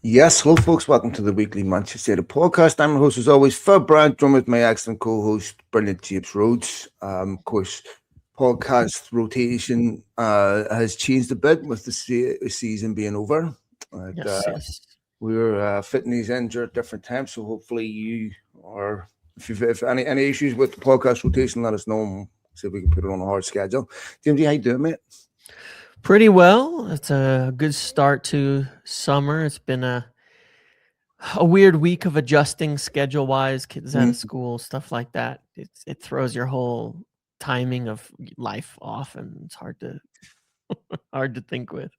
Yes, hello, folks. Welcome to the weekly Manchester United podcast. I'm your host, as always, Phil Brandt, joined with my excellent co-host, brilliant James Rhodes. Of course, podcast rotation has changed a bit with the season being over. Yes. We're fitting these in at different times, so hopefully you are. If any issues with the podcast rotation, let us know. And see if we can put it on a hard schedule. James, how you doing, mate? Pretty well. It's a good start to summer. It's been a weird week of adjusting schedule-wise, kids out of school, stuff like that. It throws your whole timing of life off, and it's hard to think with.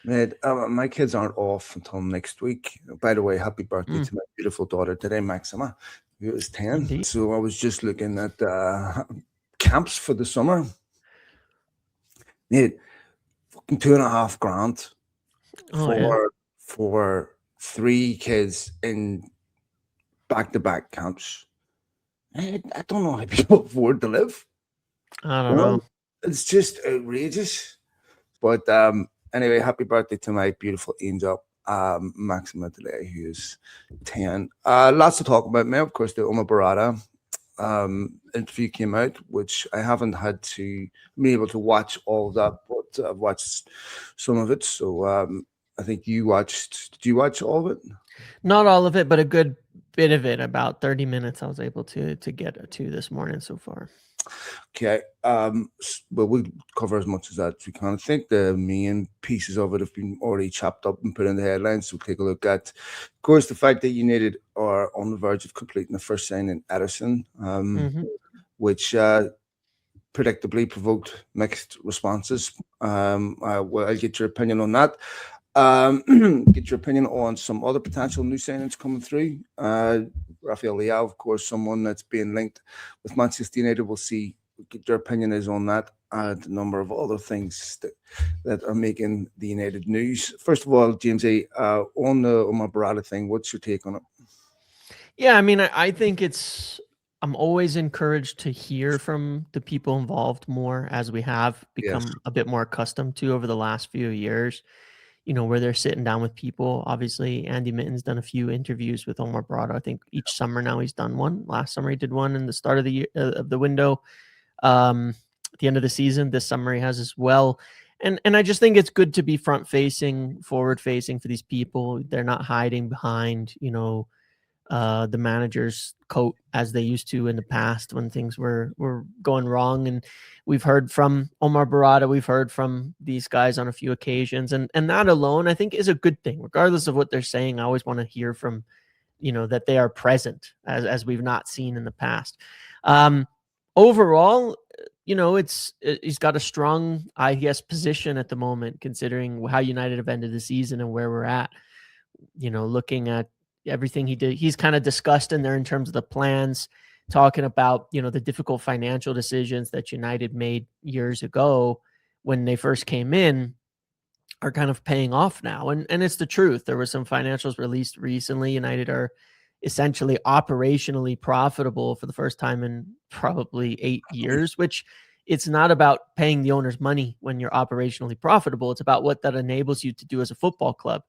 Mate, my kids aren't off until next week. By the way, happy birthday to my beautiful daughter today, Maxima, who is 10. Indeed. So I was just looking at camps for the summer. Mate, fucking $2,500 for 3 kids in back-to-back camps. I don't know how people afford to live. I don't know. It's just outrageous. But anyway, happy birthday to my beautiful angel, Maxima today, who's 10. Lots to talk about, man. Of course, the Omar Berrada interview came out, which I haven't had to be able to watch all of that, but I've watched some of it. So I think you watched. Did you watch all of it? Not all of it, but a good bit of it. About 30 minutes I was able to get to this morning so far. Okay. Well, we'll cover as much as that as we can. I think the main pieces of it have been already chopped up and put in the headlines. So we'll take a look at, of course, the fact that United are on the verge of completing the first signing, Ederson, which predictably provoked mixed responses. I'll get your opinion on that. Get your opinion on some other potential new signings coming through. Rafael Leao, of course, someone that's being linked with Manchester United. We'll see what your opinion is on that, and a number of other things that are making the United news. First of all, James, on the Omar Berrada thing, what's your take on it? Yeah, I mean, I think I'm always encouraged to hear from the people involved more, as we have become a bit more accustomed to over the last few years, where they're sitting down with people. Obviously, Andy Mitten's done a few interviews with Omar Berrada. I think each summer now he's done one. Last summer he did one in the start of the year, of the window. At the end of the season, this summer he has as well. And I just think it's good to be front-facing, forward-facing for these people. They're not hiding behind, the manager's coat as they used to in the past when things were going wrong. And we've heard from Omar Berrada, we've heard from these guys on a few occasions, and that alone I think is a good thing. Regardless of what they're saying, I always want to hear from, that they are present as we've not seen in the past. Overall, he's got a strong, I guess, position at the moment, considering how United have ended the season and where we're at. Looking at everything he did, he's kind of discussed in there in terms of the plans, talking about, the difficult financial decisions that United made years ago when they first came in are kind of paying off now. And it's the truth. There were some financials released recently. United are essentially operationally profitable for the first time in probably 8 years, which it's not about paying the owners money when you're operationally profitable. It's about what that enables you to do as a football club.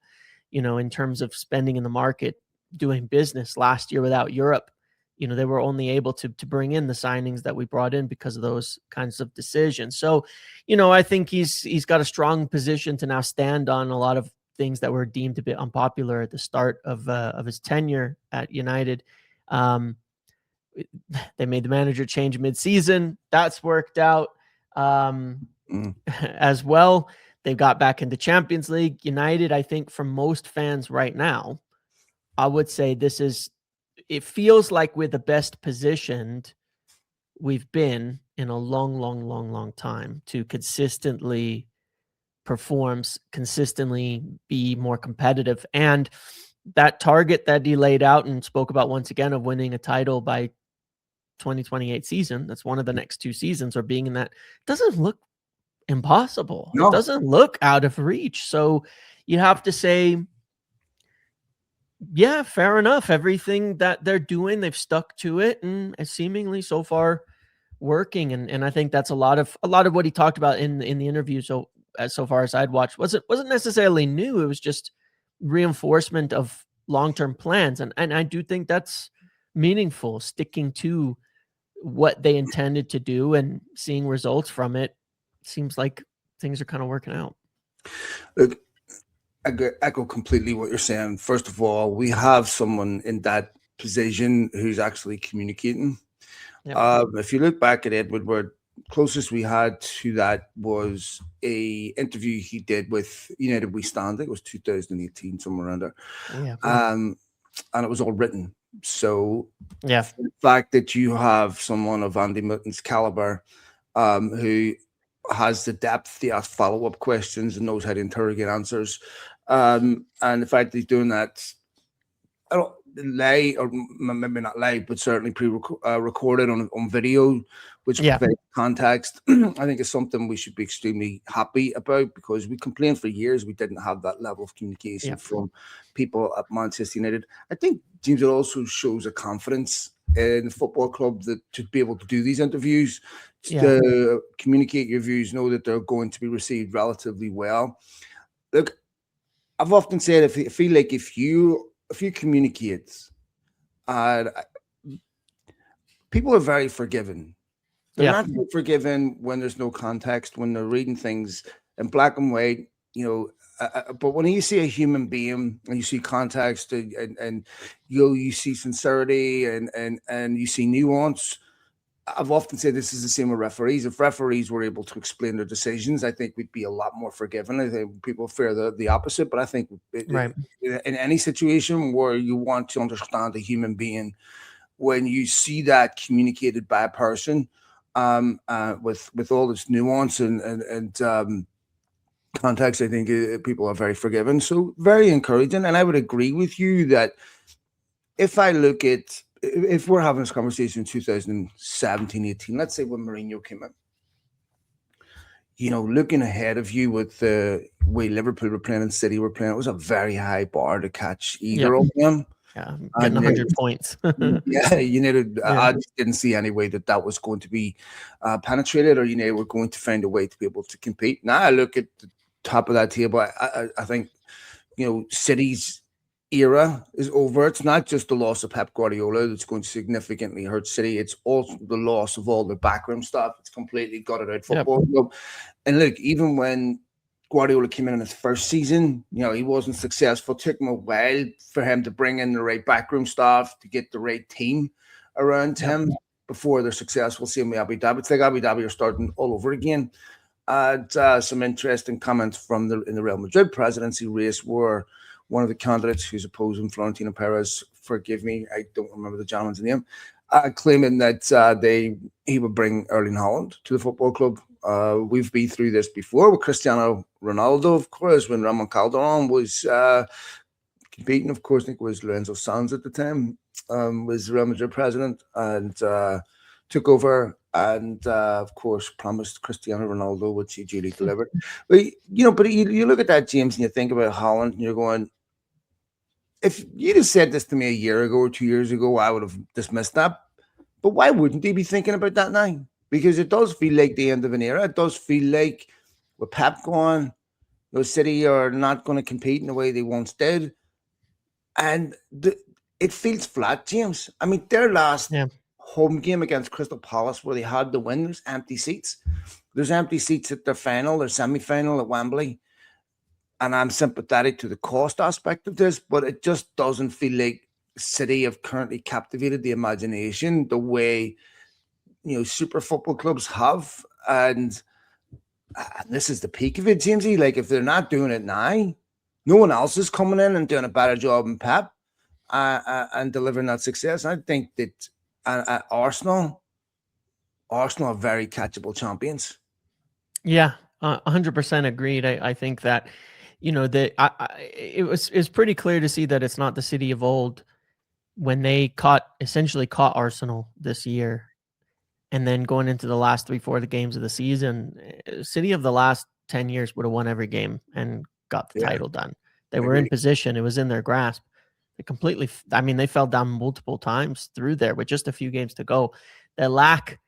In terms of spending in the market, doing business. Last year without Europe, they were only able to bring in the signings that we brought in because of those kinds of decisions. So, I think he's got a strong position to now stand on a lot of things that were deemed a bit unpopular at the start of his tenure at United. They made the manager change mid-season. That's worked out as well. They got back into Champions League. United, I think, for most fans right now, I would say it feels like we're the best positioned we've been in a long time to consistently perform, consistently be more competitive. And that target that he laid out and spoke about once again of winning a title by 2028 season, that's one of the next 2 seasons, or being in that, doesn't look impossible. No. It doesn't look out of reach. So you have to say, yeah, fair enough. Everything that they're doing, they've stuck to it, and seemingly so far working. And I think that's a lot of what he talked about in the interview. So far as I'd watched, wasn't necessarily new. It was just reinforcement of long-term plans. And I do think that's meaningful, sticking to what they intended to do and seeing results from it. Seems like things are kind of working out. Look, I echo completely what you're saying. First of all, we have someone in that position who's actually communicating. Yep. If you look back at Ed Woodward, closest we had to that was a interview he did with United We Stand. It was 2018, somewhere around there. Yeah. And it was all written. So Yeah. the fact that you have someone of Andy Mitton's caliber who has the depth to ask follow-up questions and knows how to interrogate answers, and the fact that he's doing that, I don't live, or maybe not live, but certainly pre-recorded on video, which provides context, I think is something we should be extremely happy about, because we complained for years we didn't have that level of communication from people at Manchester United. I think, James, it also shows a confidence in the football club that to be able to do these interviews, to communicate your views, know that they're going to be received relatively well. Look, I've often said, I feel like if you communicate, people are very forgiving. They're not forgiving when there's no context, when they're reading things in black and white, but when you see a human being and you see context and you see sincerity and you see nuance, I've often said this is the same with referees. If referees were able to explain their decisions, I think we'd be a lot more forgiving. I think people fear the opposite, but I think in any situation where you want to understand a human being, when you see that communicated by a person with all this nuance and context, I think people are very forgiving. So very encouraging. And I would agree with you that if we're having this conversation in 2017, 18, let's say when Mourinho came in, looking ahead of you with the way Liverpool were playing and City were playing, it was a very high bar to catch either of them. Yeah, getting 100 points. I just didn't see any way that was going to be penetrated, or we're going to find a way to be able to compete. Now I look at the top of that table. I think City's era is over. It's not just the loss of Pep Guardiola that's going to significantly hurt City. It's also the loss of all the backroom stuff. It's completely gutted out football. And look, even when Guardiola came in his first season, he wasn't successful. It took him a while for him to bring in the right backroom staff, to get the right team around him before they're successful. Same with Abu Dhabi. It's like Abu Dhabi are starting all over again. And some interesting comments in the Real Madrid presidency race were one of the candidates who's opposing Florentino Perez, forgive me, I don't remember the gentleman's name, claiming that he would bring Erling Haaland to the football club. We've been through this before with Cristiano Ronaldo, of course, when Ramon Calderon was competing. Of course, I think it was Lorenzo Sanz at the time, was Real Madrid president, and took over and, of course, promised Cristiano Ronaldo, which he duly delivered. But, you look at that, James, and you think about Haaland, and you're going, if you'd have said this to me a year ago or 2 years ago, I would have dismissed that. But why wouldn't he be thinking about that now? Because it does feel like the end of an era. It does feel like with Pep gone, City are not going to compete in the way they once did. And it feels flat, James. I mean, their last home game against Crystal Palace, where they had the win, there's empty seats. There's empty seats at their final, their semi-final at Wembley. And I'm sympathetic to the cost aspect of this, but it just doesn't feel like City have currently captivated the imagination the way super football clubs have. And this is the peak of it, Jamesy. Like, if they're not doing it now, no one else is coming in and doing a better job than Pep and delivering that success. I think that Arsenal are very catchable champions. Yeah, 100% agreed. I think that it's pretty clear to see that it's not the City of old when they essentially caught Arsenal this year. And then going into the last 3-4 of the games of the season, City of the last 10 years would have won every game and got the title done. They were in position. It was in their grasp. They fell down multiple times through there with just a few games to go. They lack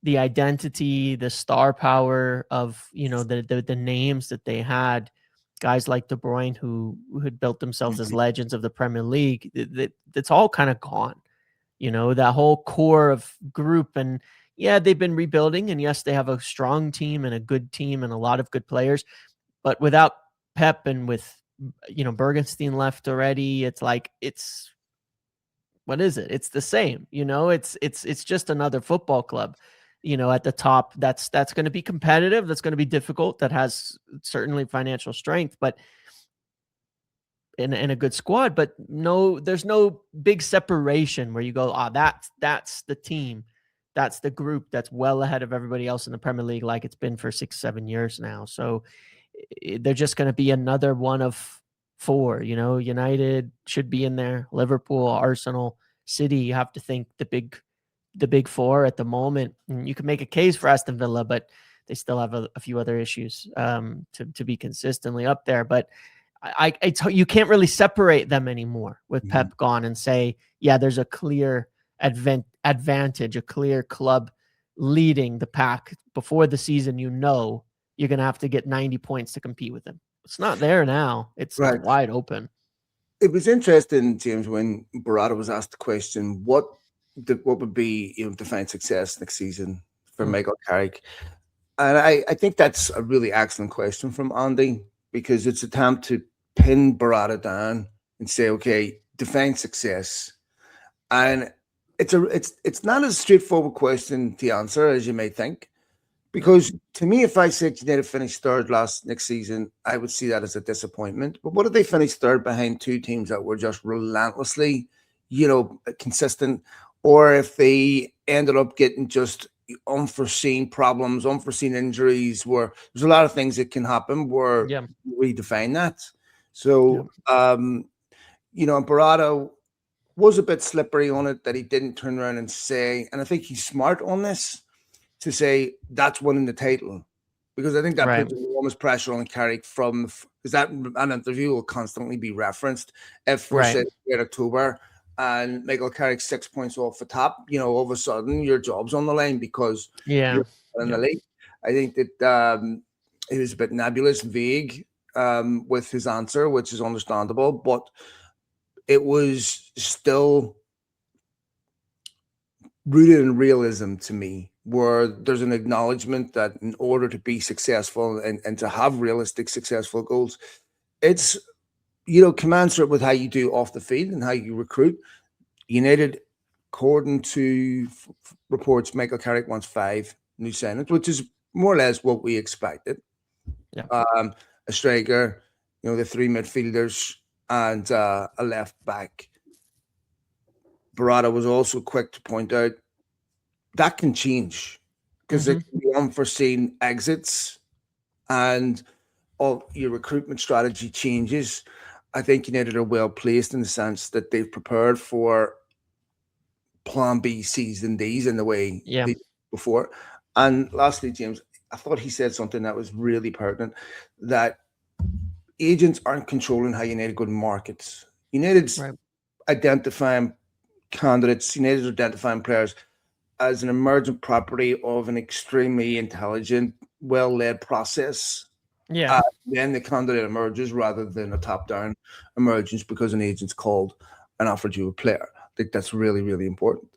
the identity, the star power of, the names that they had guys like De Bruyne who had built themselves as legends of the Premier League, that's all kind of gone. That whole core of group, and yeah, they've been rebuilding, and yes, they have a strong team and a good team and a lot of good players, but without Pep and with Bergenstein left already, it's like what is it? It's the same, it's just another football club, at the top. That's going to be competitive. That's going to be difficult. That has certainly financial strength, but in a good squad, but there's no big separation where you go, that's the team. That's the group that's well ahead of everybody else in the Premier League, like it's been for 6-7 years now. So they're just going to be another one of four. United should be in there, Liverpool, Arsenal, City. You have to think the big four at the moment. And you can make a case for Aston Villa, but they still have a few other issues to be consistently up there. But you can't really separate them anymore with Pep gone and say, yeah, there's a clear advantage, a clear club leading the pack before the season. You're going to have to get 90 points to compete with them. It's not there now. It's wide open. It was interesting, James, when Berrada was asked the question, what would be define success next season for Michael Carrick? And I think that's a really excellent question from Andy, because it's an attempt to pin Berrada down and say, okay, define success. And it's not as straightforward question to answer as you may think, because to me, if I said United finished third next season, I would see that as a disappointment. But what if they finished third behind two teams that were just relentlessly, consistent, or if they ended up getting just unforeseen problems, unforeseen injuries, where there's a lot of things that can happen where we define that. So, Berrada was a bit slippery on it, that he didn't turn around and say, and I think he's smart on this, to say that's winning the title, because I think that puts enormous pressure on Carrick because that an interview will constantly be referenced. If we're sitting in October and Michael Carrick 6 points off the top, all of a sudden your job's on the line because you're in the league. I think that he was a bit nebulous, vague with his answer, which is understandable, but it was still rooted in realism to me, where there's an acknowledgement that in order to be successful and to have realistic, successful goals, it's, commensurate with how you do off the field and how you recruit. United, according to reports, Michael Carrick wants 5 new signings, which is more or less what we expected. A striker, the 3 midfielders, and a left back. Berrada was also quick to point out that can change, because it can be unforeseen exits and all your recruitment strategy changes. I think United are well placed in the sense that they've prepared for plan B, C's and D's in the way they did before. And lastly, James, I thought he said something that was really pertinent, that agents aren't controlling how United go to markets. United's identifying candidates, United's identifying players as an emergent property of an extremely intelligent, well-led process. Then the candidate emerges rather than a top-down emergence because an agent's called and offered you a player. I think that's really, really important.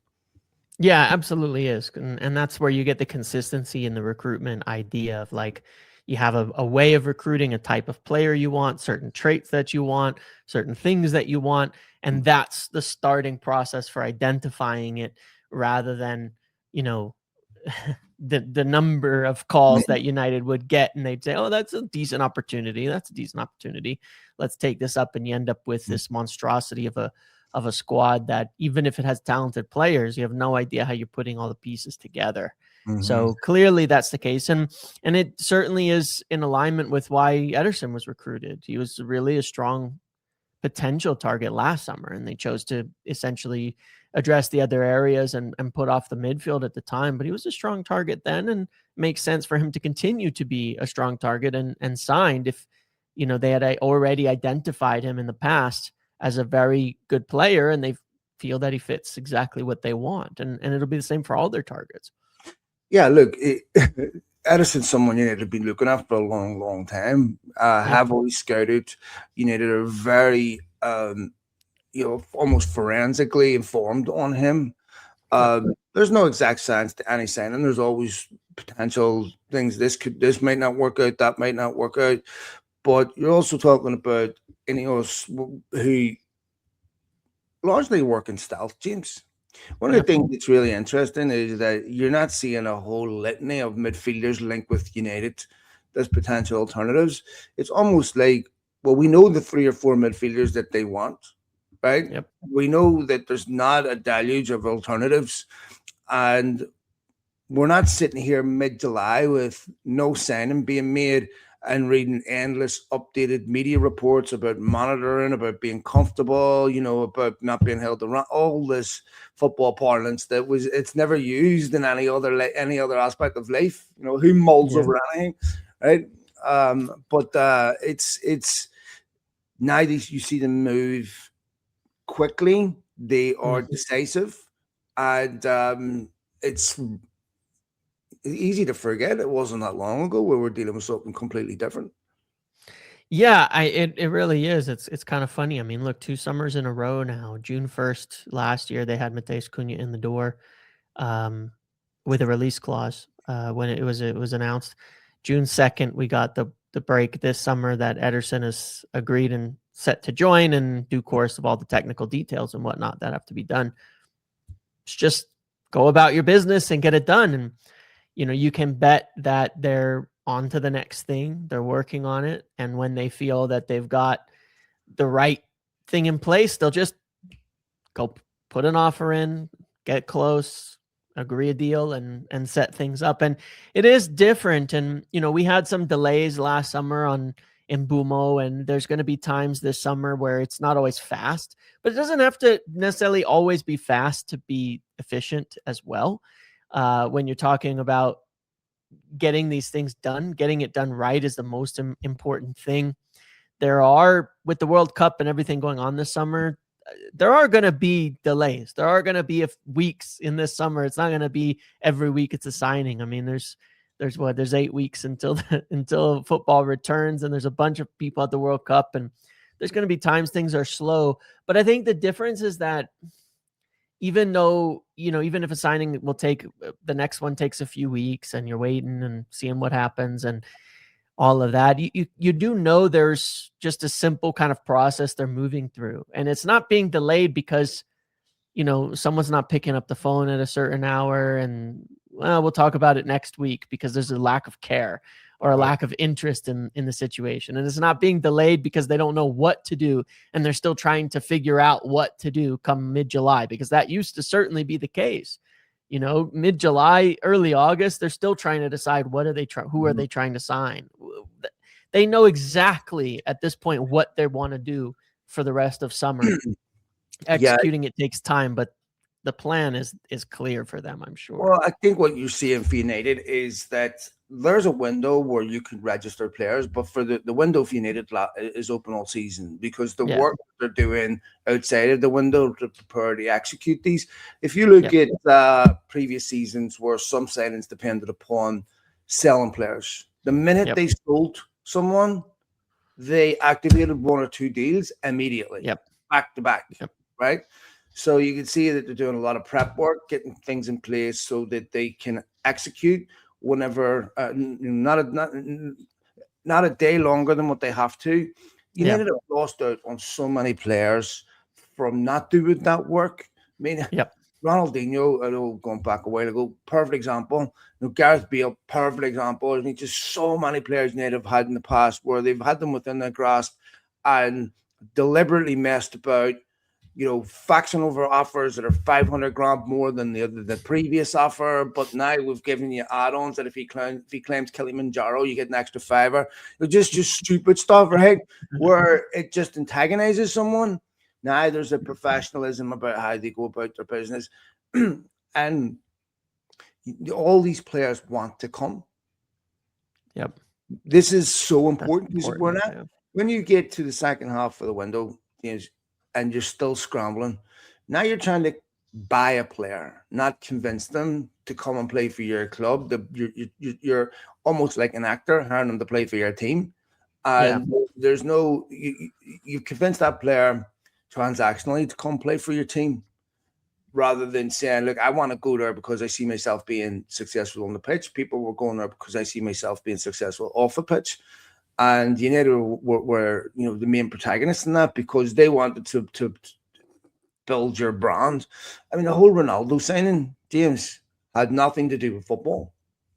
Yeah, absolutely is. And that's where you get the consistency in the recruitment idea of, like, you have a way of recruiting a type of player you want, certain traits that you want, certain things that you want. And that's the starting process for identifying it, rather than, the number of calls that United would get, and they'd say, oh, that's a decent opportunity. That's a decent opportunity. Let's take this up. And you end up with this monstrosity of a squad that, even if it has talented players, you have no idea how you're putting all the pieces together. So clearly that's the case. And it certainly is in alignment with why Ederson was recruited. He was really a strong potential target last summer, and they chose to essentially address the other areas and put off the midfield at the time. But he was a strong target then, and makes sense for him to continue to be a strong target and signed if, they had already identified him in the past as a very good player, and they feel that he fits exactly what they want. And it'll be the same for all their targets. Yeah, look, Ederson's someone United have been looking at for a long, long time. Have always scouted. United are very, almost forensically informed on him. There's no exact science to any signing. There's always potential things. This might not work out. That might not work out. But you're also talking about Ineos who largely work in stealth, James. One of the things that's really interesting is that you're not seeing a whole litany of midfielders linked with United as potential alternatives. It's almost like, well, we know the 3 or 4 midfielders that they want, right? Yep. We know that there's not a deluge of alternatives, and we're not sitting here mid-July with no signing being made and reading endless updated media reports about monitoring, about being comfortable, about not being held around, all this football parlance it's never used in any other aspect of life. Who mulls over anything, right? But it's now you see them move quickly. They are decisive, and it's easy to forget it wasn't that long ago we were dealing with something completely different. Yeah, it really is. It's kind of funny. I mean, look, 2 summers in a row now. June 1st last year, they had Mateus Cunha in the door with a release clause when it was announced. June 2nd, we got the break this summer that Ederson has agreed and set to join, and due course of all the technical details and whatnot that have to be done. It's just go about your business and get it done. And you can bet that they're on to the next thing. They're working on it. And when they feel that they've got the right thing in place, they'll just go put an offer in, get close, agree a deal, and set things up. And it is different. And, we had some delays last summer in Bumo, and there's going to be times this summer where it's not always fast, but it doesn't have to necessarily always be fast to be efficient as well. When you're talking about getting these things done, getting it done right is the most important thing. There are, with the World Cup and everything going on this summer, there are going to be delays. There are going to be weeks in this summer. It's not going to be every week it's a signing. I mean, there's 8 weeks until football returns, and there's a bunch of people at the World Cup, and there's going to be times things are slow. But I think the difference is that even though, even if a signing will take, the next one takes a few weeks and you're waiting and seeing what happens and all of that, you do know there's just a simple kind of process they're moving through. And it's not being delayed because, someone's not picking up the phone at a certain hour and, well, we'll talk about it next week because there's a lack of care or a lack of interest in the situation. And it's not being delayed because they don't know what to do and they're still trying to figure out what to do come mid-July, because that used to certainly be the case. Mid-July, early August, they're still trying to decide who are they trying to sign. They know exactly at this point what they want to do for the rest of summer. Executing it takes time, but the plan is clear for them, I'm sure. Well, I think what you're seeing for United is that there's a window where you can register players, but for the window for United is open all season because the work they're doing outside of the window to prepare to execute these. If you look at previous seasons where some signings depended upon selling players, the minute they sold someone, they activated 1 or 2 deals immediately, back to back, right? So you can see that they're doing a lot of prep work, getting things in place so that they can execute whenever, not a day longer than what they have to. United have lost out on so many players from not doing that work. I mean, Ronaldinho, I know, going back a while ago, perfect example. Gareth Bale, perfect example. I mean, just so many players United have had in the past where they've had them within their grasp and deliberately messed about, faxing over offers that are 500 grand more than the previous offer. But now we've given you add-ons that if he claims Kilimanjaro, you get an extra $5. Just stupid stuff, right? Where it just antagonizes someone. Now there's a professionalism about how they go about their business. And all these players want to come. This is so important. When you get to the second half of the window, and you're still scrambling. Now you're trying to buy a player, not convince them to come and play for your club. You're almost like an actor hiring them to play for your team, Yeah. and there's no you convince that player transactionally to come play for your team rather than saying, look, I want to go there because I see myself being successful on the pitch. People were going there because I see myself being successful off the pitch. And United were the main protagonists in that because they wanted to build your brand. I mean, the whole Ronaldo signing, James, had nothing to do with football.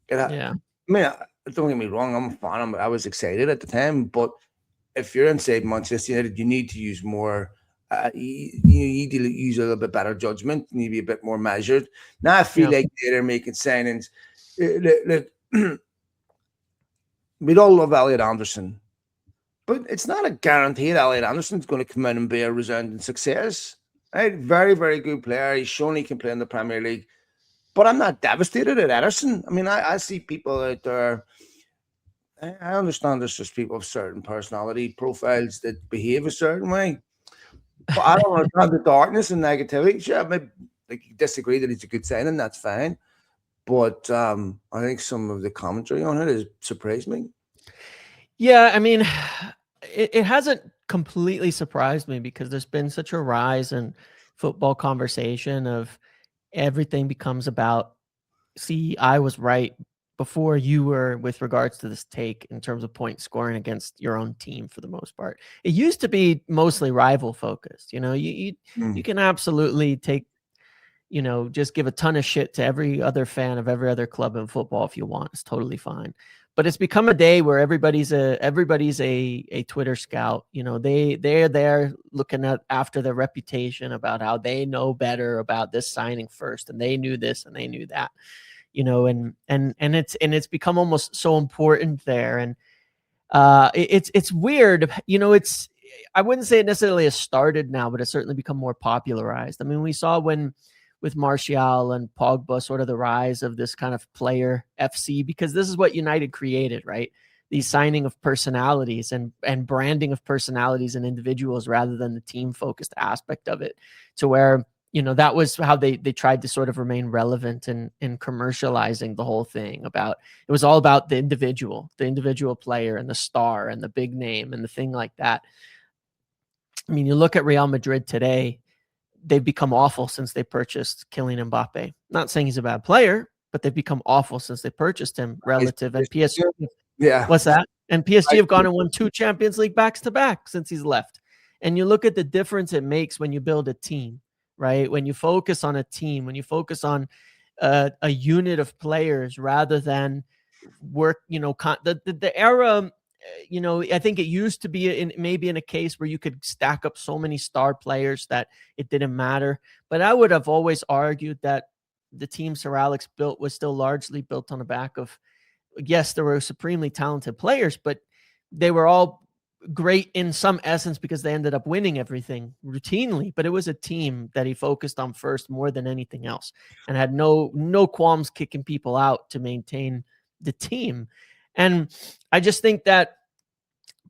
Yeah. I mean, don't get me wrong, I'm a fan. I was excited at the time, but if you're inside Manchester United, you need to use more. You need to use a little bit better judgment. You need to be a bit more measured. Now I feel Yeah. like they're making signings. We'd all love Elliot Anderson, but it's not a guarantee that Elliot Anderson's going to come in and be a resounding success. Right? Very, very good player. He's shown he can play in the Premier League. But I'm not devastated at Ederson. I mean, I see people out there. I understand there's just people of certain personality profiles that behave a certain way. But I don't understand the darkness and negativity. Sure, I may disagree that it's a good signing. That's fine. But I think some of the commentary on it has surprised me. Yeah, I mean, it hasn't completely surprised me because there's been such a rise in football conversation of everything becomes about, see, I was right before you were with regards to this take in terms of point scoring against your own team for the most part. It used to be mostly rival focused. You can absolutely take, just give a ton of shit to every other fan of every other club in football if you want. It's totally fine. But it's become a day where everybody's a Twitter scout. They're there looking after their reputation about how they know better about this signing first, and they knew this and they knew that. And it's become almost so important there. And it's weird. I wouldn't say it necessarily has started now, but it's certainly become more popularized. I mean, we saw with Martial and Pogba, sort of the rise of this kind of player FC, because this is what United created, right? The signing of personalities and branding of personalities and individuals rather than the team focused aspect of it, to where, that was how they tried to sort of remain relevant in commercializing the whole thing. It was all about the individual player and the star and the big name and the thing like that. I mean, you look at Real Madrid today, they've become awful since they purchased Kylian Mbappe. Not saying he's a bad player, but they've become awful since they purchased him relative. And PSG, yeah, what's that? And PSG have gone and won 2 Champions League back-to-back since he's left. And you look at the difference it makes when you build a team, right? When you focus on a team, when you focus on a unit of players rather than work, the era. I think it used to be maybe in a case where you could stack up so many star players that it didn't matter. But I would have always argued that the team Sir Alex built was still largely built on the back of, yes, there were supremely talented players, but they were all great in some essence because they ended up winning everything routinely. But it was a team that he focused on first more than anything else, and had no qualms kicking people out to maintain the team. And I just think that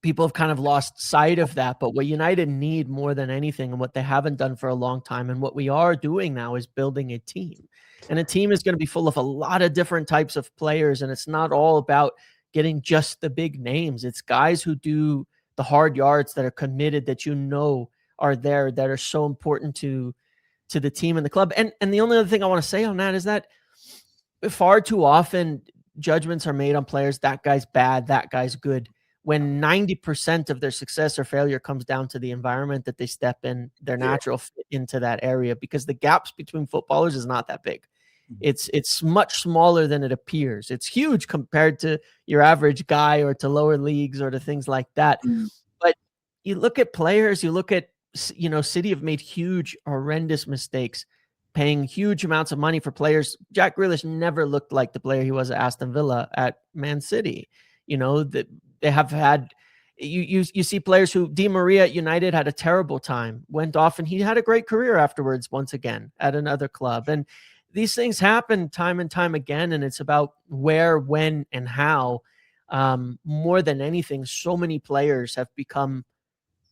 people have kind of lost sight of that. But what United need more than anything, and what they haven't done for a long time, and what we are doing now, is building a team. And a team is going to be full of a lot of different types of players. And it's not all about getting just the big names. It's guys who do the hard yards, that are committed, that are there, that are so important to the team and the club. And the only other thing I want to say on that is that far too often judgments are made on players. That guy's bad, that guy's good, when 90% of their success or failure comes down to the environment that they step in, their natural fit into that area, because the gaps between footballers is not that big. It's much smaller than it appears. It's huge compared to your average guy or to lower leagues or to things like that. But you look at players, you look at, City have made huge, horrendous mistakes, paying huge amounts of money for players. Jack Grealish never looked like the player he was at Aston Villa, at Man City. That they have had, you see players who, Di Maria at United had a terrible time, went off, and he had a great career afterwards, once again, at another club. And these things happen time and time again. And it's about where, when, and how. More than anything, so many players have become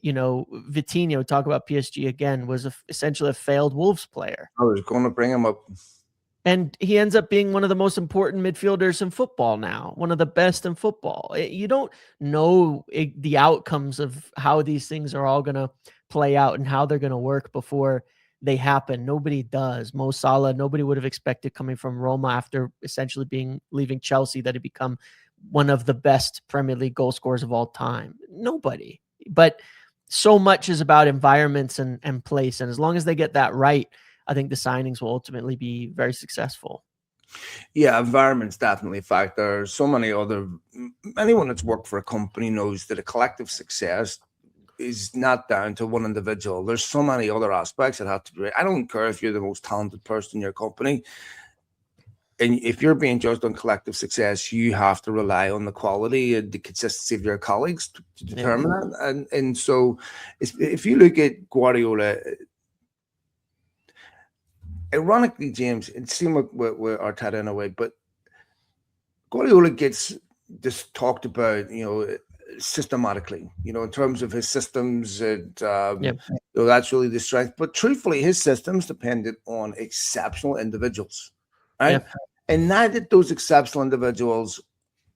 you know, Vitinho, talk about PSG again, was essentially a failed Wolves player. I was going to bring him up. And he ends up being one of the most important midfielders in football now, one of the best in football. You don't know the outcomes of how these things are all going to play out and how they're going to work before they happen. Nobody does. Mo Salah, nobody would have expected coming from Roma after essentially leaving Chelsea that he'd become one of the best Premier League goal scorers of all time. Nobody. But so much is about environments and place. And as long as they get that right, I think the signings will ultimately be very successful. Yeah, environment's definitely a factor. So many anyone that's worked for a company knows that a collective success is not down to one individual. There's so many other aspects that have to be. I don't care if you're the most talented person in your company. And if you're being judged on collective success, you have to rely on the quality and the consistency of your colleagues to determine that. And so if you look at Guardiola, ironically, James, it seemed like we're Arteta in a way, but Guardiola gets just talked about, you know, systematically, you know, in terms of his systems, and you know, that's really the strength. But truthfully, his systems depended on exceptional individuals, right? And now that those exceptional individuals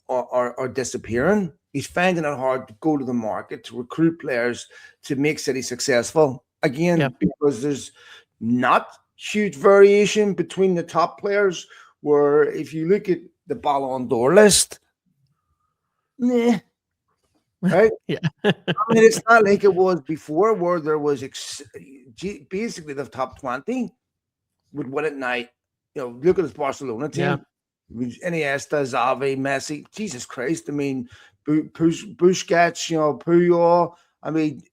are disappearing, he's finding it hard to go to the market to recruit players to make City successful again, because there's not huge variation between the top players. Where if you look at the Ballon d'Or list, right? I mean, it's not like it was before, where there was basically the top 20 would win it now. You know, look at this Barcelona team. Iniesta, Xavi, Messi. Jesus Christ! I mean, Busquets, you know, Puyol. I mean,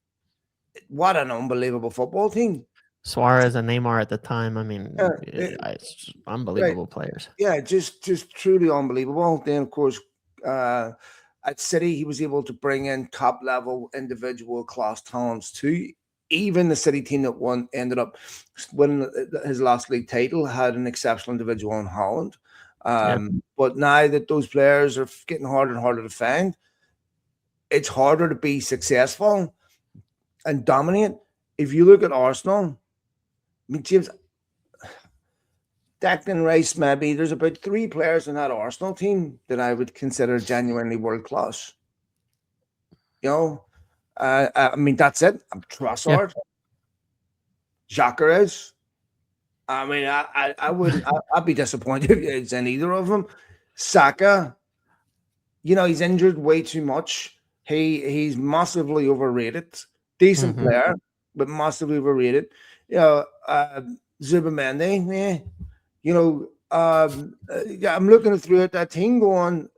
what an unbelievable football team. Suarez and Neymar at the time. I mean, it's unbelievable players. Yeah, just truly unbelievable. Then, of course, at City, he was able to bring in top level individual class talents too. Even the City team that ended up winning his last league title had an exceptional individual in Holland. But now that those players are getting harder and harder to find, it's harder to be successful and dominate. If you look at Arsenal, I mean, James, Declan Rice, maybe there's about 3 players in that Arsenal team that I would consider genuinely world class. You know, I mean, that's it. Trossard, Xhaka is. I mean, I wouldn't. I'd be disappointed if it's in either of them. Saka, you know, he's injured way too much. He's massively overrated. Decent player, but massively overrated. You know, Zubimendi, you know, I'm looking through at that team going,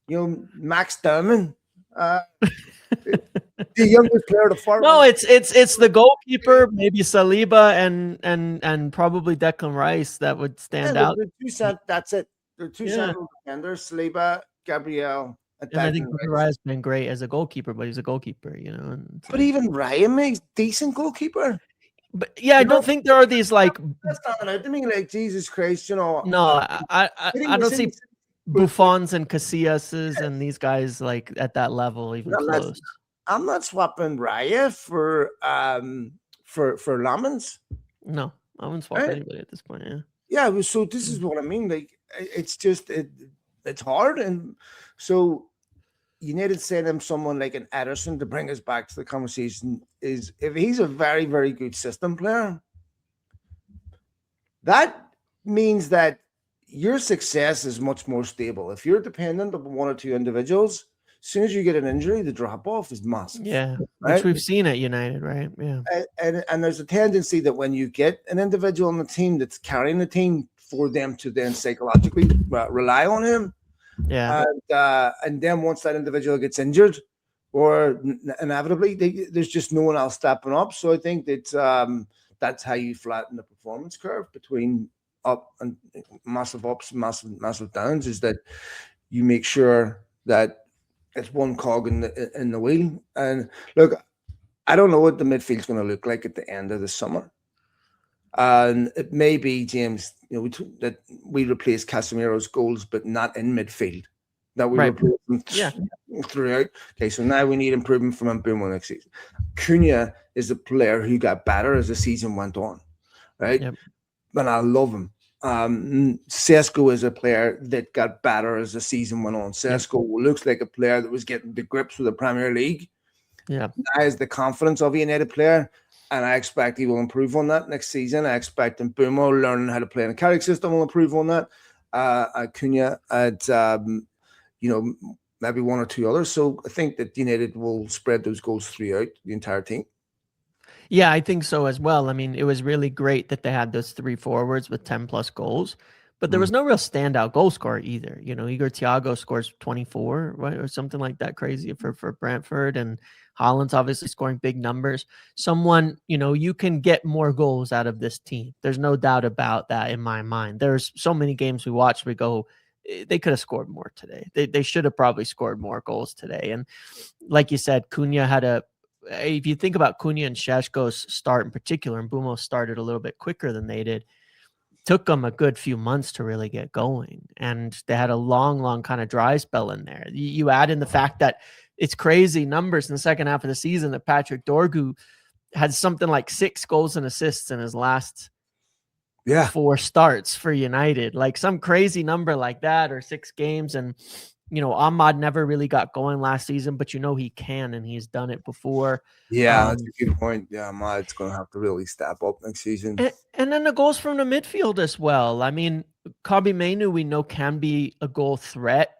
you know, Max Derman, the youngest player to far. No, it's the goalkeeper, maybe Saliba and probably Declan Rice that would stand out. That's it. They're 2 central defenders, Saliba, Gabriel. And I think Rya's been great as a goalkeeper, but he's a goalkeeper, you know. But even Ryan makes decent goalkeeper. But I don't think there are these like. That's not out to me. Like, Jesus Christ, you know. No, I don't see Buffons and Casillas and these guys like at that level even close. I'm not swapping Raya for Lamans. No, I wouldn't swap anybody at this point. Yeah. So this is what I mean. Like, it's just it's hard, and so you need to send him someone like an Ederson to bring us back to the conversation. Is if he's a very, very good system player, that means that your success is much more stable. If you're dependent on 1 or 2 individuals, as soon as you get an injury, the drop off is massive. Yeah, right? Which we've seen at United, right? Yeah, and there's a tendency that when you get an individual on the team that's carrying the team, for them to then psychologically rely on him. And then once that individual gets injured, or inevitably, there's just no one else stepping up. So I think that that's how you flatten the performance curve between up and massive ups, massive downs. Is that you make sure that it's one cog in the wheel. And look, I don't know what the midfield's going to look like at the end of the summer. And it may be, James, you know, that we replace Casemiro's goals, but not in midfield. that we Right. replaced throughout. Okay, so now we need improvement from Mbeumo next season. Cunha is a player who got better as the season went on, right? Yep. And I love him. Sesko is a player that got better as the season went on. Sesko looks like a player that was getting the grips with the Premier League. Yeah. That is the confidence of a United player, and I expect he will improve on that next season. I expect Mbeumo learning how to play in a Carrick system will improve on that. Cunha at maybe one or two others. So I think that United will spread those goals throughout the entire team. Yeah, I think so as well. I mean, it was really great that they had those 3 forwards with 10 plus goals, but there was no real standout goal scorer either. Igor Thiago scores 24, right, or something like that crazy for Brentford, and Haaland's obviously scoring big numbers. Someone, you can get more goals out of this team. There's no doubt about that in my mind. There's so many games we watch, we go, they could have scored more today. They should have probably scored more goals today. And like you said, Cunha had if you think about Cunha and Šeško's start in particular, and Mbeumo started a little bit quicker than they did, took them a good few months to really get going. And they had a long kind of dry spell in there. You add in the fact that it's crazy numbers in the second half of the season that Patrick Dorgu had something like 6 goals and assists in his last 4 starts for United, like some crazy number like that, or 6 games. And Ahmad never really got going last season, but he can, and he's done it before. Yeah, that's a good point. Yeah, Ahmad's going to have to really step up next season. And then the goals from the midfield as well. I mean, Kobbie Mainoo, we know, can be a goal threat,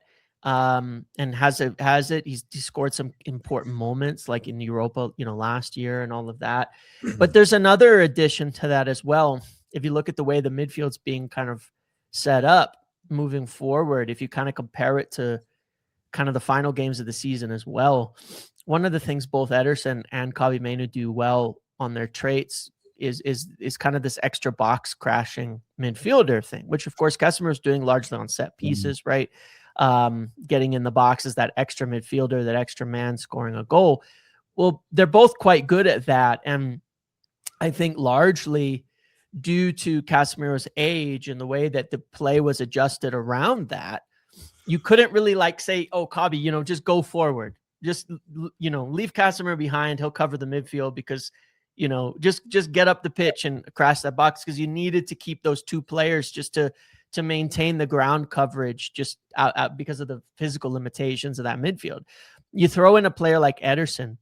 and has it. He scored some important moments, like in Europa, last year and all of that. But there's another addition to that as well. If you look at the way the midfield's being kind of set up moving forward, if you kind of compare it to kind of the final games of the season as well, one of the things both Ederson and Kobbie Mainoo do well on their traits is kind of this extra box crashing midfielder thing, which of course Casemiro is doing largely on set pieces, right? Getting in the box as that extra midfielder, that extra man scoring a goal. Well, they're both quite good at that, and I think largely due to Casemiro's age and the way that the play was adjusted around that, you couldn't really say, oh, Kobbie, just go forward. Just, leave Casemiro behind. He'll cover the midfield because, just get up the pitch and crash that box, because you needed to keep those 2 players just to maintain the ground coverage just out because of the physical limitations of that midfield. You throw in a player like Ederson,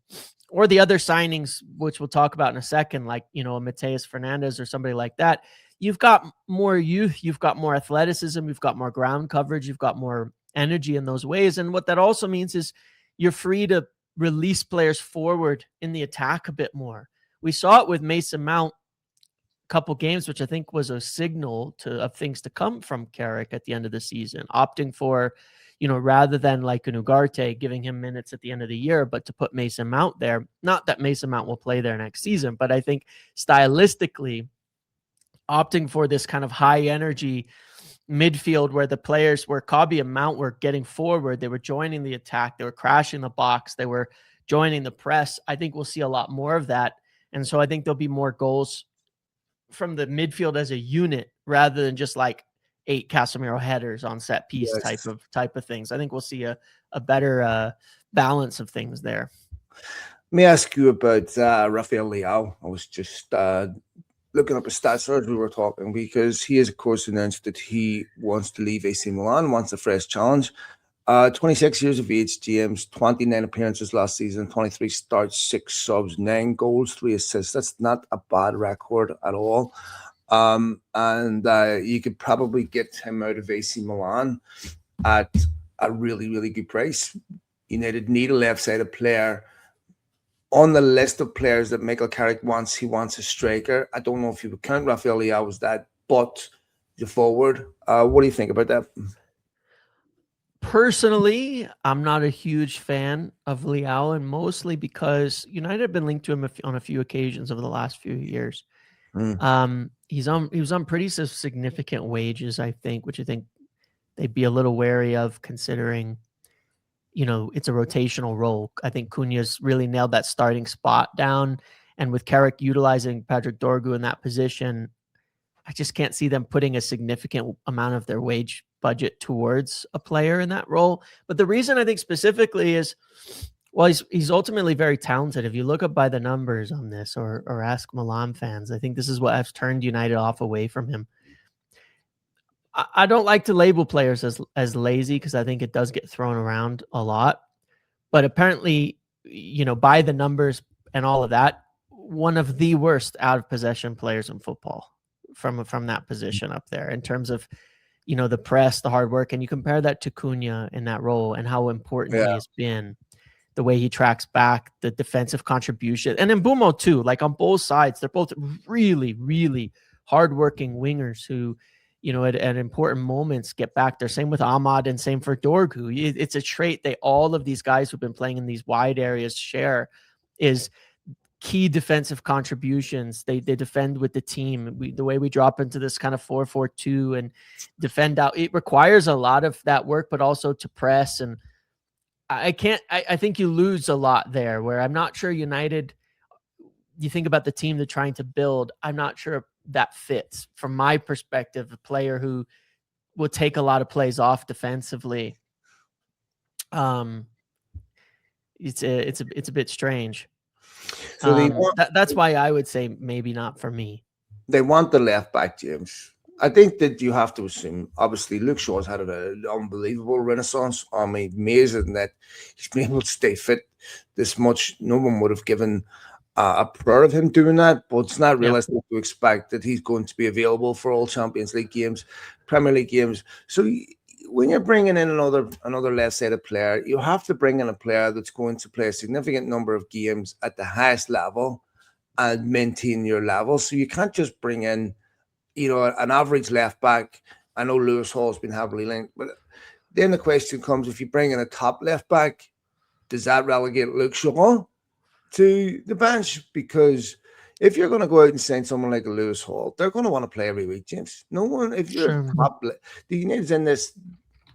or the other signings, which we'll talk about in a second, like, Mateus Fernandes or somebody like that, you've got more youth, you've got more athleticism, you've got more ground coverage, you've got more energy in those ways. And what that also means is you're free to release players forward in the attack a bit more. We saw it with Mason Mount a couple games, which I think was a signal of things to come from Carrick at the end of the season, opting for, rather than like an Ugarte, giving him minutes at the end of the year, but to put Mason Mount there. Not that Mason Mount will play there next season, but I think stylistically opting for this kind of high energy midfield where the players, where Kobbie and Mount were getting forward, they were joining the attack, they were crashing the box, they were joining the press. I think we'll see a lot more of that. And so I think there'll be more goals from the midfield as a unit rather than just like 8 Casemiro headers on set piece type of things. I think we'll see a better balance of things there. Let me ask you about Rafael Leao. I was just looking up his stats as we were talking, because he has, of course, announced that he wants to leave AC Milan, wants a fresh challenge. 26 years of age, James, 29 appearances last season, 23 starts, 6 subs, 9 goals, 3 assists. That's not a bad record at all. And you could probably get him out of AC Milan at a really, really good price. United need a left-sided player. On the list of players that Michael Carrick wants, he wants a striker. I don't know if you would count Rafael Leao as that, but the forward. What do you think about that? Personally, I'm not a huge fan of Leao, and mostly because United have been linked to him on a few occasions over the last few years. He was on pretty significant wages, I think, which I think they'd be a little wary of, considering, it's a rotational role. I think Cunha's really nailed that starting spot down, and with Carrick utilizing Patrick Dorgu in that position, I just can't see them putting a significant amount of their wage budget towards a player in that role. But the reason I think specifically is, well, he's ultimately very talented. If you look up by the numbers on this, or ask Milan fans, I think this is what has turned United off away from him. I don't like to label players as lazy, because I think it does get thrown around a lot. But apparently, by the numbers and all of that, one of the worst out of possession players in football from that position up there in terms of, the press, the hard work. And you compare that to Cunha in that role and how important he has been, the way he tracks back, the defensive contribution. And then Mbumo too, like on both sides, they're both really, really hardworking wingers who, at important moments get back there. Same with Ahmad and same for Dorgu. It's a trait that all of these guys who've been playing in these wide areas share, is key defensive contributions. They defend with the team. The way we drop into this kind of 4-4-2 and defend out, it requires a lot of that work, but also to press. And I think you lose a lot there, where I'm not sure United, you think about the team they're trying to build, I'm not sure that fits from my perspective. A player who will take a lot of plays off defensively. It's a bit strange. So that's why I would say maybe not for me. They want the left back, James. I think that you have to assume, obviously, Luke Shaw's had an unbelievable renaissance. I mean, amazing that he's been able to stay fit this much. No one would have given a prayer of him doing that, but it's not realistic to expect that he's going to be available for all Champions League games, Premier League games. So when you're bringing in another left-sided player, you have to bring in a player that's going to play a significant number of games at the highest level and maintain your level. So you can't just bring in, an average left back. I know Lewis Hall's been heavily linked, but then the question comes, if you bring in a top left back, does that relegate Luke Shaw to the bench? Because if you're going to go out and sign someone like a Lewis Hall, they're going to want to play every week, James. No one, if you're top, the United's in this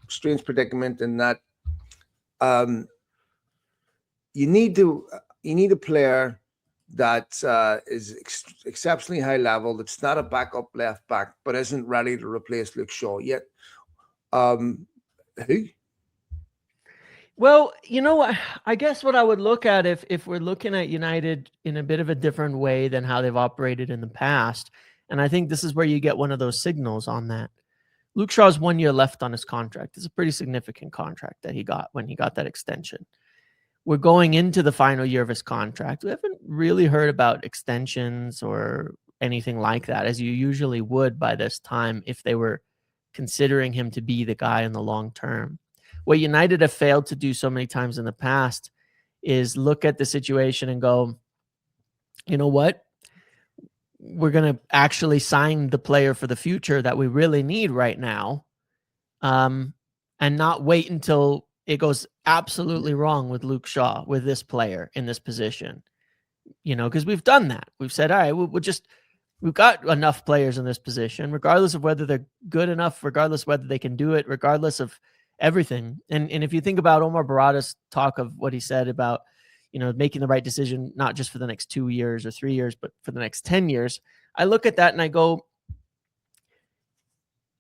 strange predicament in that you need a player that is exceptionally high level, that's not a backup left back, but isn't ready to replace Luke Shaw yet. Who? Well, I guess what I would look at, if we're looking at United in a bit of a different way than how they've operated in the past, and I think this is where you get one of those signals on that. Luke Shaw's 1 year left on his contract. It's a pretty significant contract that he got when he got that extension. We're going into the final year of his contract. We haven't really heard about extensions or anything like that, as you usually would by this time if they were considering him to be the guy in the long term. What United have failed to do so many times in the past is look at the situation and go, you know what? We're going to actually sign the player for the future that we really need right now, and not wait until it goes absolutely wrong with Luke Shaw, with this player in this position. Because we've done that. We've said, all right, we've got enough players in this position, regardless of whether they're good enough, regardless of whether they can do it, regardless of everything. And if you think about Omar Berrada's talk of what he said about, making the right decision, not just for the next 2 years or 3 years, but for the next 10 years, I look at that and I go,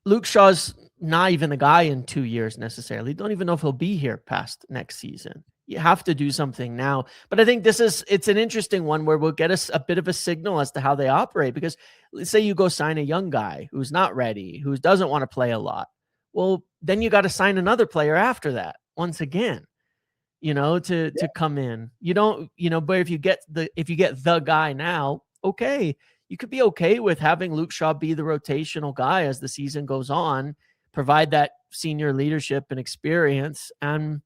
Luke Shaw's not even a guy in 2 years necessarily. Don't even know if he'll be here past next season. You have to do something now. But I think it's an interesting one where we'll get us a bit of a signal as to how they operate. Because let's say you go sign a young guy who's not ready, who doesn't want to play a lot. Well, then you got to sign another player after that once again, to come in. You don't, but if you get the guy now, okay, you could be okay with having Luke Shaw be the rotational guy as the season goes on, provide that senior leadership and experience, and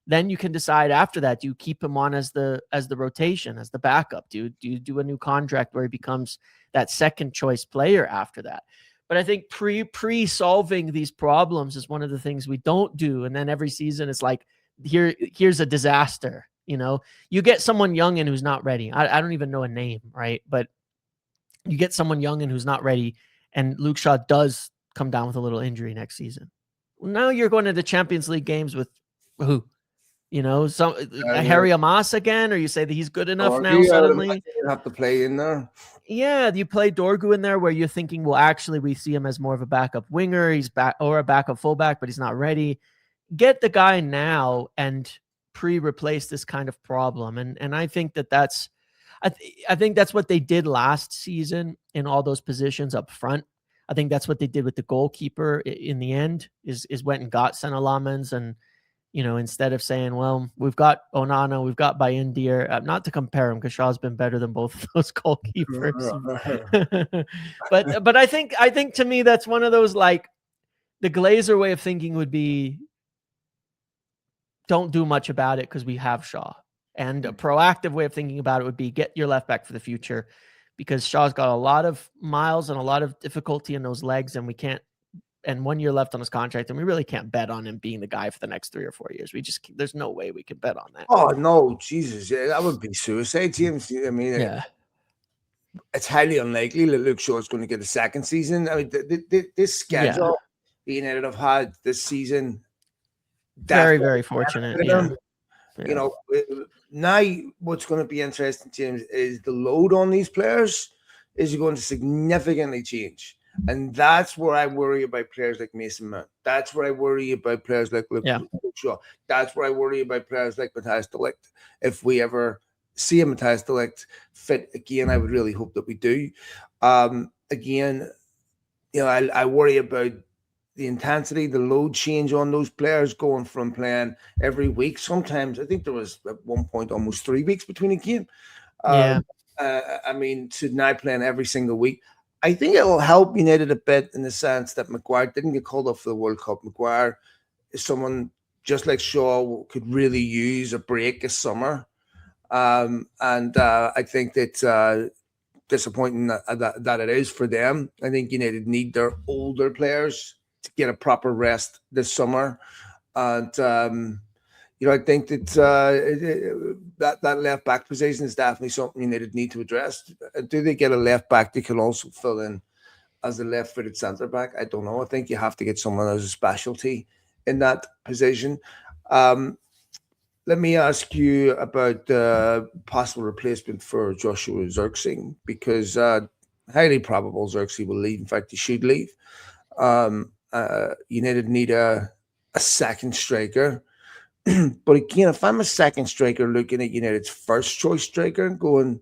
then you can decide after that, do you keep him on as the rotation, as the backup? Do you do a new contract where he becomes that second choice player after that? But I think pre-solving these problems is one of the things we don't do. And then every season it's like, here's a disaster. You get someone young and who's not ready. I don't even know a name, right? But you get someone young and who's not ready, and Luke Shaw does come down with a little injury next season. Well, now you're going to the Champions League games with who? You know, some Harry Amas again, or you say that he's good enough now suddenly. Have to play in there. Yeah, you play Dorgu in there where you're thinking, well, actually, we see him as more of a backup winger. He's back or a backup fullback, but he's not ready. Get the guy now and replace this kind of problem. And I think that's I think that's what they did last season in all those positions up front. I think that's what they did with the goalkeeper in the end is went and got Senna Lamens. And, you know, instead of saying, well, we've got Onana, we've got Bayindir, not to compare him because Shaw's been better than both of those goalkeepers. but I think to me, that's one of those, like, the Glazer way of thinking would be, don't do much about it because we have Shaw. And a proactive way of thinking about it would be get your left back for the future, because Shaw's got a lot of miles and a lot of difficulty in those legs, and we can't, and 1 year left on his contract, and we really can't bet on him being the guy for the next 3 or 4 years. There's no way we can bet on that. Oh, no, Jesus. Yeah, that would be suicide, James. I mean, yeah. It's highly unlikely that Luke Shaw's going to get a second season. I mean, this schedule the United have had this season, very, very fortunate. Yeah. You know, now what's going to be interesting, James, is the load on these players is going to significantly change. And that's where I worry about players like Mason Mount. That's where I worry about players like Luke Shaw. That's where I worry about players like Matthijs de Ligt. If we ever see a Matthijs de Ligt fit again, I would really hope that we do. Again, you know, I worry about the intensity, the load change on those players going from playing every week. Sometimes I think there was at one point almost 3 weeks between a game. I mean, to now playing every single week. I think it will help United a bit in the sense that Maguire didn't get called up for the World Cup. Maguire is someone just like Shaw could really use a break this summer. And I think that disappointing that it is for them. I think United need their older players to get a proper rest this summer. And, you know, I think that that left back position is definitely something United need to address. Do they get a left back that can also fill in as a left-footed centre back? I don't know. I think you have to get someone as a specialty in that position. Let me ask you about possible replacement for Joshua Zirkzee, because highly probable Zirkzee will leave. In fact, he should leave. United need a second striker. But again, if I'm a second striker looking at United's first choice striker and going,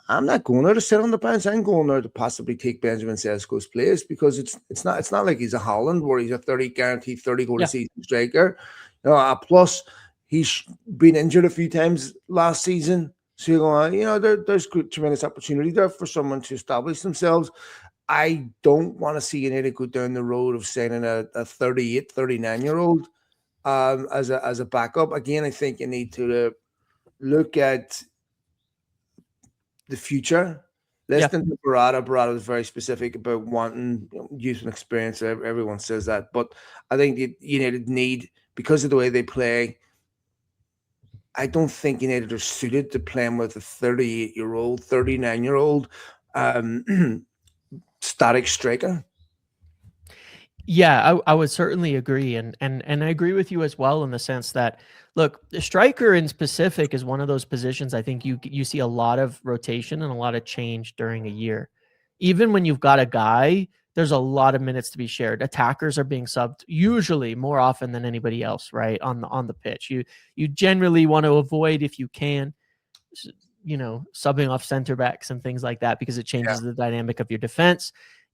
I'm not going there to sit on the bench. I'm going there to possibly take Benjamin Sesko's place, because it's not like he's a Holland where he's a 30 guaranteed 30 goal a season striker. You know, plus he's been injured a few times last season. So you're going, you know, there's tremendous opportunity there for someone to establish themselves. I don't want to see United go down the road of signing a 38, 39-year-old as a backup. Again, I think you need to look at the future. Listening to Berrada was very specific about wanting youth and experience. Everyone says that. But I think United need, because of the way they play, I don't think United are suited to playing with a 38-year-old, 39-year-old static striker. Yeah, I would certainly agree. And I agree with you as well in the sense that, look, the striker in specific is one of those positions I think you see a lot of rotation and a lot of change during a year. Even when you've got a guy, there's a lot of minutes to be shared. Attackers are being subbed usually more often than anybody else, right, on the pitch. You generally want to avoid, if you can, you know, subbing off center backs and things like that, because it changes the dynamic of your defense.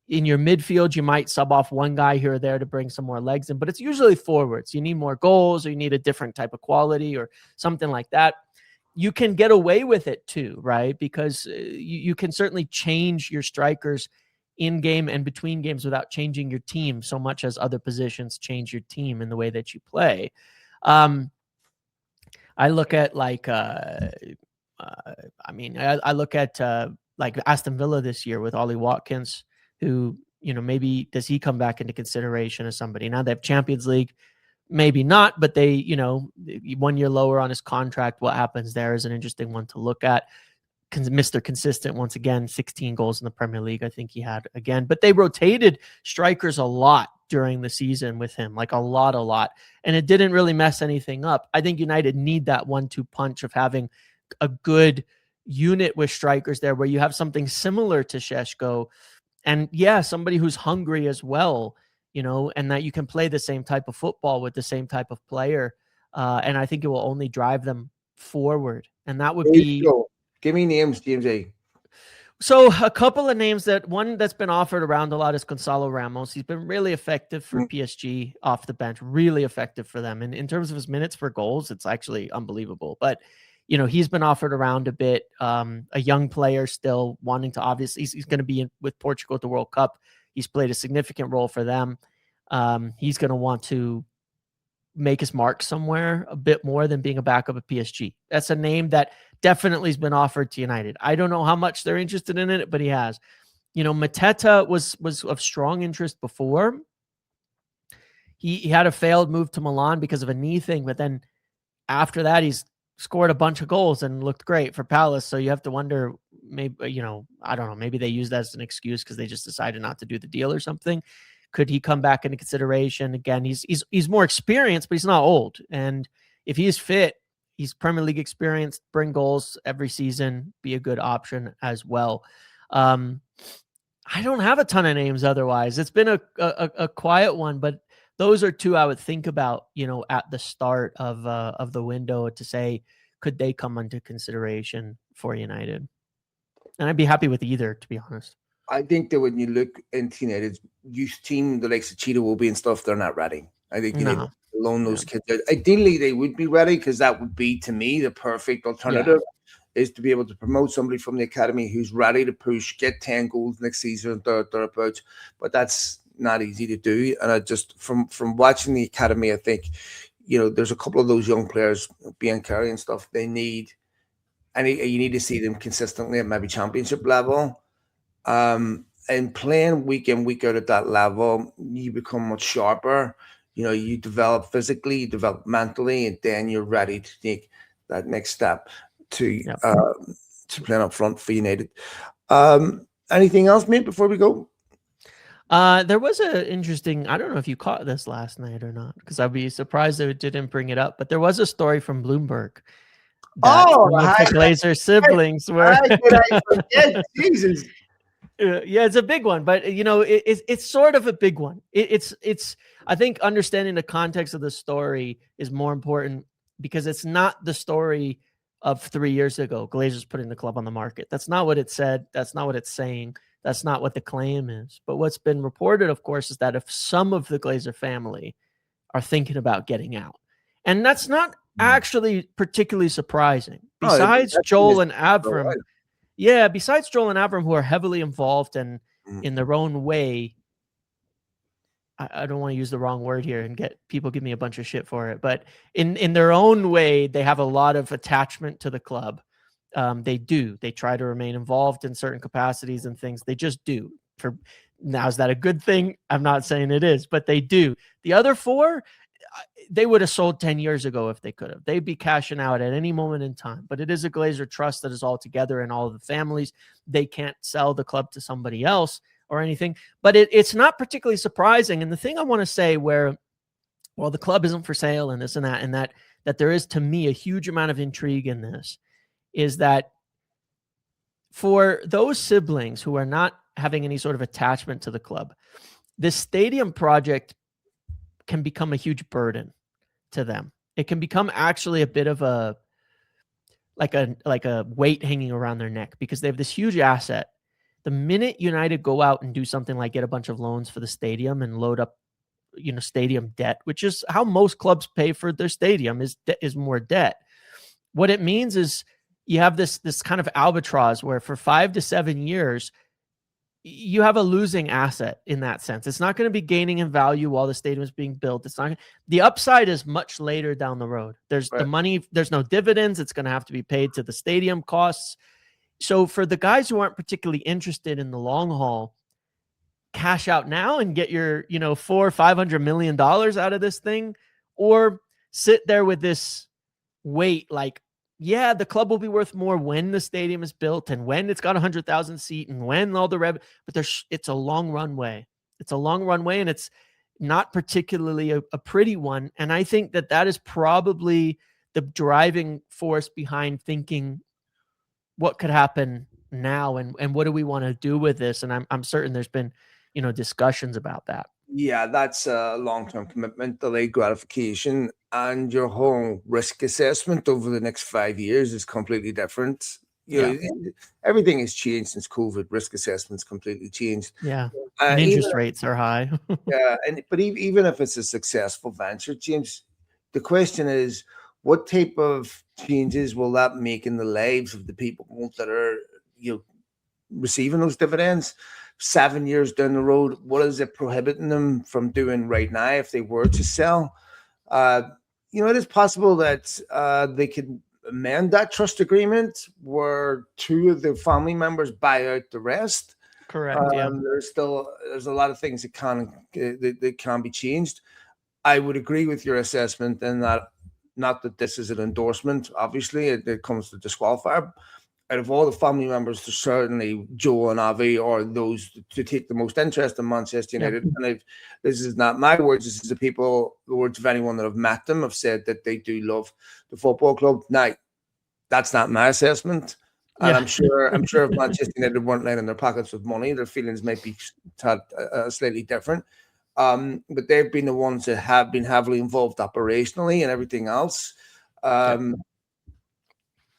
In your midfield, you might sub off one guy here or there to bring some more legs in, but it's usually forwards. You need more goals, or you need a different type of quality or something like that. You can get away with it too, right? Because you can certainly change your strikers in game and between games without changing your team so much as other positions change your team in the way that you play. I look at like, I look at like Aston Villa this year with Ollie Watkins, who, you know, maybe does he come back into consideration as somebody? Now they have Champions League, maybe not, but they, you know, 1 year lower on his contract. What happens there is an interesting one to look at. Mr. Consistent once again, 16 goals in the Premier League, I think he had again. But they rotated strikers a lot during the season with him, like a lot. And it didn't really mess anything up. I think United need that 1-2 punch of having a good unit with strikers there where you have something similar to Šeško and somebody who's hungry as well, and that you can play the same type of football with the same type of player. And I think it will only drive them forward. And that would be... Give me names, James A. So a couple of names one that's been offered around a lot is Gonzalo Ramos. He's been really effective for PSG off the bench, really effective for them. And in terms of his minutes for goals, it's actually unbelievable. But, he's been offered around a bit. A young player still wanting to, obviously, he's going to be with Portugal at the World Cup. He's played a significant role for them. He's going to want to make his mark somewhere a bit more than being a backup at PSG. That's a name that definitely has been offered to United. I don't know how much they're interested in it, but he has. Mateta was of strong interest before. He had a failed move to Milan because of a knee thing, but then after that, he's scored a bunch of goals and looked great for Palace. So you have to wonder, maybe, I don't know, maybe they use that as an excuse because they just decided not to do the deal or something. Could he come back into consideration? Again, he's more experienced, but he's not old. And if he's fit, he's Premier League experienced, bring goals every season, be a good option as well. I don't have a ton of names otherwise. It's been a quiet one, but those are two I would think about, at the start of the window to say, could they come into consideration for United? And I'd be happy with either, to be honest. I think that when you look into United's youth team, the likes of Cheetah will be and stuff, they're not ready. I think you need to loan those kids out. Ideally, they would be ready because that would be, to me, the perfect alternative is to be able to promote somebody from the academy who's ready to push, get 10 goals next season, thereabouts. But that's not easy to do. And I just, from watching the academy, I think, there's a couple of those young players, Biancarri and stuff, they need, and you need to see them consistently at maybe championship level. And playing week in, week out at that level, you become much sharper. You develop physically, you develop mentally, and then you're ready to take that next step to playing up front for United. Anything else, mate, before we go? There was an interesting, I don't know if you caught this last night or not, because I'd be surprised if it didn't bring it up, but there was a story from Bloomberg. The Glazers siblings were. Jesus. Yeah, it's a big one, but it's sort of a big one. It's I think understanding the context of the story is more important because it's not the story of 3 years ago, Glazers putting the club on the market. That's not what it said. That's not what it's saying. That's not what the claim is. But what's been reported, of course, is that if some of the Glazer family are thinking about getting out, and that's not actually particularly surprising. Besides Joel and Avram. Yeah, besides Joel and Avram, who are heavily involved and in their own way, I don't want to use the wrong word here and get people give me a bunch of shit for it, but in their own way, they have a lot of attachment to the club. They do. They try to remain involved in certain capacities and things. They just do. Now, is that a good thing? I'm not saying it is, but they do. The other four, they would have sold 10 years ago if they could have. They'd be cashing out at any moment in time. But it is a Glazer trust that is all together in all of the families. They can't sell the club to somebody else or anything. But it's not particularly surprising. And the thing I want to say where, well, the club isn't for sale and this and that there is, to me, a huge amount of intrigue in this, is that for those siblings who are not having any sort of attachment to the club, this stadium project can become a huge burden to them. It can become actually a bit of a weight hanging around their neck because they have this huge asset. The minute United go out and do something like get a bunch of loans for the stadium and load up, stadium debt, which is how most clubs pay for their stadium, is more debt. What it means is you have this kind of albatross where for 5 to 7 years, you have a losing asset in that sense. It's not going to be gaining in value while the stadium is being built. It's not. The upside is much later down the road. There's the money. There's no dividends. It's going to have to be paid to the stadium costs. So for the guys who aren't particularly interested in the long haul, cash out now and get your, $400 or $500 million out of this thing, or sit there with this weight like, yeah, the club will be worth more when the stadium is built and when it's got 100,000 seat and when all the revenue, but it's a long runway. It's a long runway, and not particularly a pretty one. And I think that is probably the driving force behind thinking what could happen now and what do we want to do with this. And I'm certain there's been, discussions about that. Yeah, that's a long-term commitment, delayed gratification, and your whole risk assessment over the next 5 years is completely different. Yeah. Everything has changed since COVID. Risk assessment's completely changed. Yeah. And interest rates are high. Yeah, but even if it's a successful venture, James, the question is, what type of changes will that make in the lives of the people that are receiving those dividends 7 years down the road? What is it prohibiting them from doing right now if they were to sell? It is possible that they could amend that trust agreement where two of the family members buy out the rest. Correct. Yeah. There's a lot of things that can be changed. I would agree with your assessment in that, not that this is an endorsement. Obviously, it comes to disqualifier. Out of all the family members, certainly Joe and Avi are those to take the most interest in Manchester United. Yeah. And this is not my words. This is the words of anyone that have met them, have said that they do love the football club. Now, that's not my assessment. And yeah. I'm sure if Manchester United weren't laying in their pockets with money, their feelings might be slightly different. But they've been the ones that have been heavily involved operationally and everything else.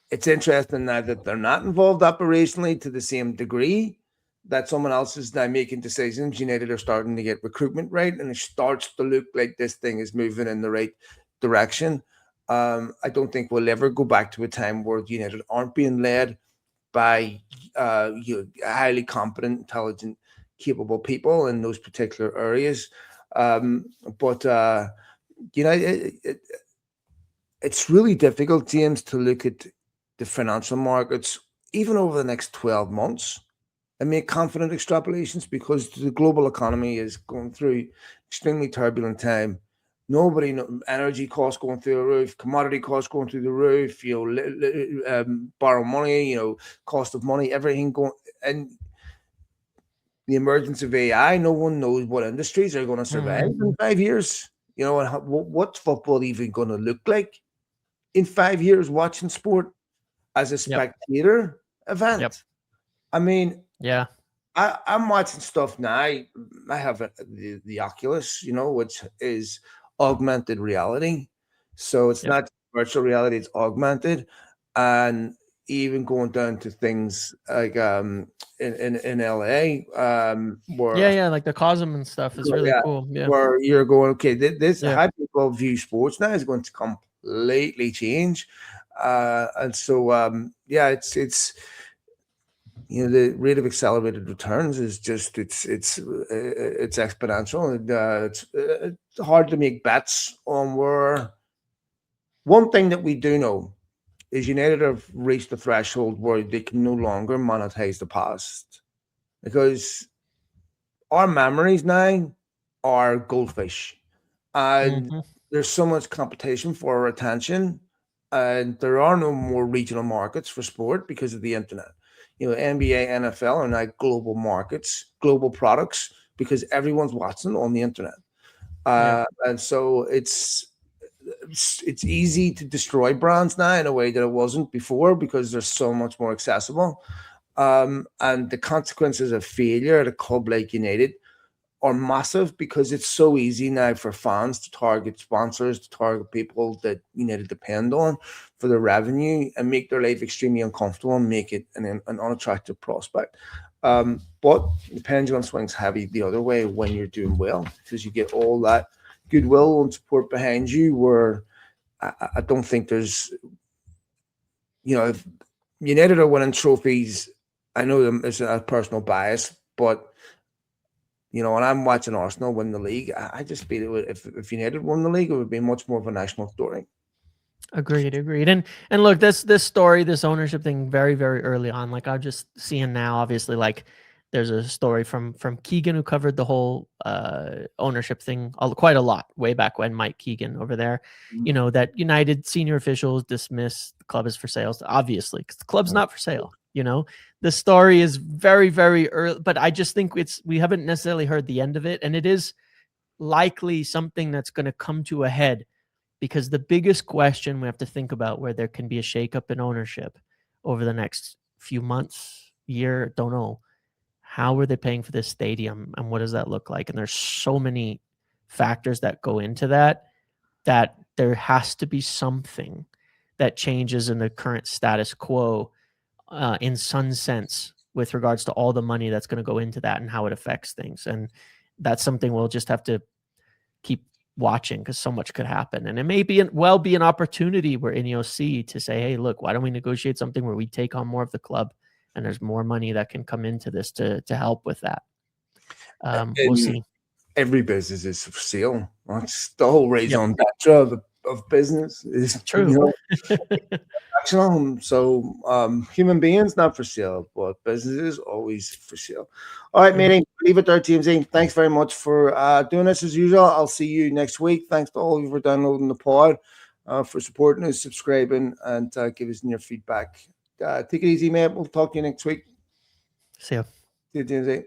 It's interesting now that they're not involved operationally to the same degree, that someone else is now making decisions. United are starting to get recruitment right, and it starts to look like this thing is moving in the right direction. I don't think we'll ever go back to a time where United aren't being led by highly competent, intelligent, capable people in those particular areas. It's really difficult, James, to look at the financial markets even over the next 12 months and make confident extrapolations, because the global economy is going through extremely turbulent time. Energy costs going through the roof, commodity costs going through the roof, borrow money, cost of money, everything going. And the emergence of AI, no one knows what industries are going to survive in 5 years. And what's football even going to look like in 5 years watching sport as a spectator event? Yep. I mean, yeah, I'm watching stuff now. I have the Oculus, which is augmented reality. So it's not virtual reality, it's augmented. And even going down to things like in LA, where like the Cosm and stuff is really cool. Yeah, where you're going, okay, this how people view sports now is going to completely change. And so it's the rate of accelerated returns is just it's exponential. It's hard to make bets on where. One thing that we do know is United have reached the threshold where they can no longer monetize the past, because our memories now are goldfish, and there's so much competition for our attention, and there are no more regional markets for sport because of the internet. NBA, NFL are now global markets, global products, because everyone's watching on the internet. And so it's easy to destroy brands now in a way that it wasn't before, because they're so much more accessible. And the consequences of failure at a club like United are massive, because it's so easy now for fans to target sponsors, to target people that United depend on for their revenue, and make their life extremely uncomfortable and make it an unattractive prospect. But the pendulum swings heavy the other way when you're doing well, because you get all that goodwill and support behind you, where I don't think there's, if United are winning trophies, I know there's a personal bias, but when I'm watching Arsenal win the league, I just feel if United won the league, it would be much more of a national story. Agreed. And look, this story, this ownership thing, very, very early on. Like, I'm just seeing now, obviously, like there's a story from Keegan, who covered the whole ownership thing quite a lot way back when, Mike Keegan over there, that United senior officials dismissed the club as for sale, obviously, because the club's not for sale. The story is very, very early, but I just think we haven't necessarily heard the end of it. And it is likely something that's going to come to a head, because the biggest question we have to think about where there can be a shakeup in ownership over the next few months, year, don't know. How are they paying for this stadium and what does that look like? And there's so many factors that go into that there has to be something that changes in the current status quo in some sense with regards to all the money that's going to go into that and how it affects things. And that's something we'll just have to keep watching, because so much could happen. And it may be an opportunity where Ineos to say, hey, look, why don't we negotiate something where we take on more of the club and there's more money that can come into this to help with that. We'll see. Every business is for sale. That's the whole raison d'etre of business is true. So human beings not for sale, but businesses always for sale. All right, meeting. Leave it there, TMZ. Thanks very much for doing this as usual. I'll see you next week. Thanks to all of you for downloading the pod, for supporting us, subscribing, and give us your feedback. Take it easy, mate. We'll talk to you next week. See ya. See you, TMZ.